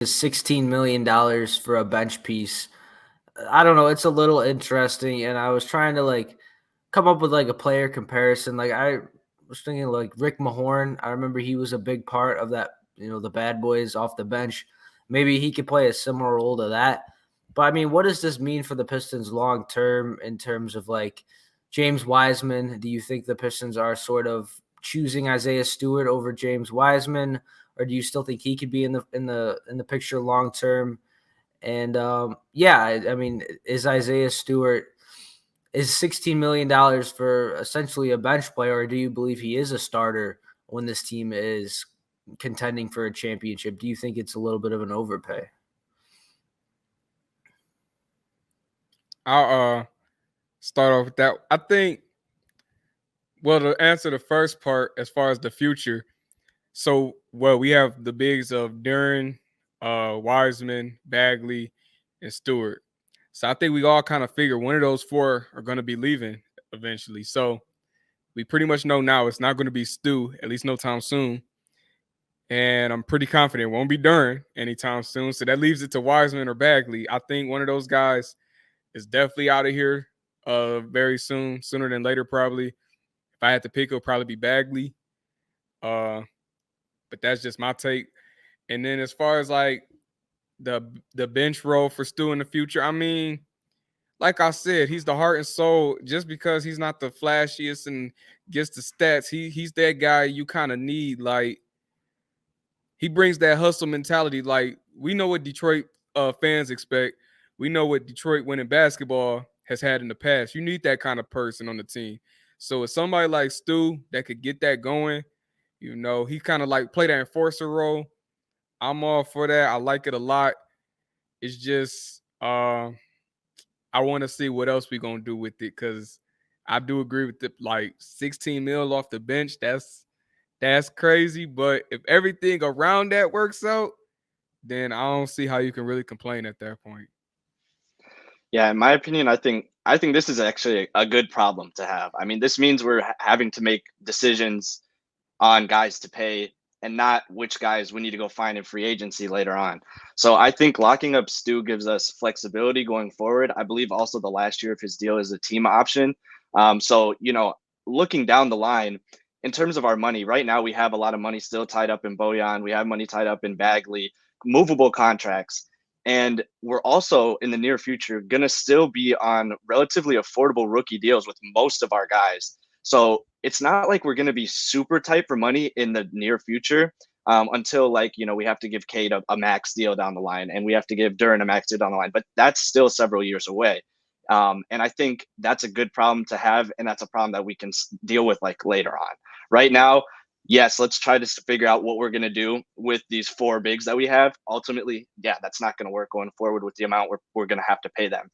is $16 million for a bench piece. I don't know. It's a little interesting, and I was trying to come up with a player comparison. Like I was thinking, like Rick Mahorn. I remember he was a big part of that. The bad boys off the bench. Maybe he could play a similar role to that. But I mean, what does this mean for the Pistons long term in terms of James Wiseman? Do you think the Pistons are sort of choosing Isaiah Stewart over James Wiseman, or do you still think he could be in the picture long term? And yeah, I mean, is $16 million for essentially a bench player, or do you believe he is a starter when this team is contending for a championship? Do you think it's a little bit of an overpay? I'll start off with that. I think, well, to answer the first part as far as the future, so well, we have the bigs of Duran, Wiseman, Bagley, and Stewart. So I think we all kind of figure one of those four are going to be leaving eventually. So we pretty much know now it's not going to be Stu, at least no time soon. And I'm pretty confident it won't be Duran anytime soon. So that leaves it to Wiseman or Bagley. I think one of those guys is definitely out of here very soon, sooner than later, probably. If I had to pick, it'll probably be Bagley. Uh, but that's just my take. And then as far as the bench role for Stu in the future, I mean, like I said, he's the heart and soul. Just because he's not the flashiest and gets the stats, he's that guy you kind of need. Like he brings that hustle mentality. Like we know what Detroit fans expect. We know what Detroit winning basketball has had in the past. You need that kind of person on the team. So it's somebody like Stu that could get that going. He kind of like play that enforcer role. I'm all for that. I like it a lot. It's just I want to see what else we gonna do with it because I do agree with the like 16 mil off the bench. That's crazy. But if everything around that works out, then I don't see how you can really complain at that point. Yeah, in my opinion, I think this is actually a good problem to have. I mean, this means we're having to make decisions on guys to pay and not which guys we need to go find in free agency later on. So I think locking up Stu gives us flexibility going forward. I believe also the last year of his deal is a team option. So, looking down the line, in terms of our money, right now we have a lot of money still tied up in Bojan. We have money tied up in Bagley, movable contracts. And we're also in the near future going to still be on relatively affordable rookie deals with most of our guys. So it's not like we're going to be super tight for money in the near future until we have to give Cade a max deal down the line and we have to give Duran a max deal down the line. But that's still several years away. And I think that's a good problem to have. And that's a problem that we can deal with later on. Right now, yes, let's try to figure out what we're going to do with these four bigs that we have. Ultimately, yeah, that's not going to work going forward with the amount we're going to have to pay them.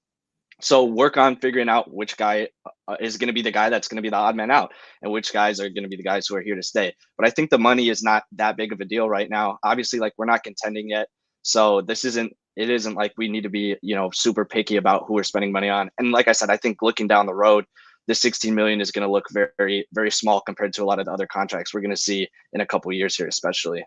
So work on figuring out which guy is going to be the guy that's going to be the odd man out and which guys are going to be the guys who are here to stay. But I think the money is not that big of a deal right now. Obviously, we're not contending yet. So it isn't like we need to be, super picky about who we're spending money on. And like I said, I think looking down the road, the 16 million is going to look very, very small compared to a lot of the other contracts we're going to see in a couple of years here, especially.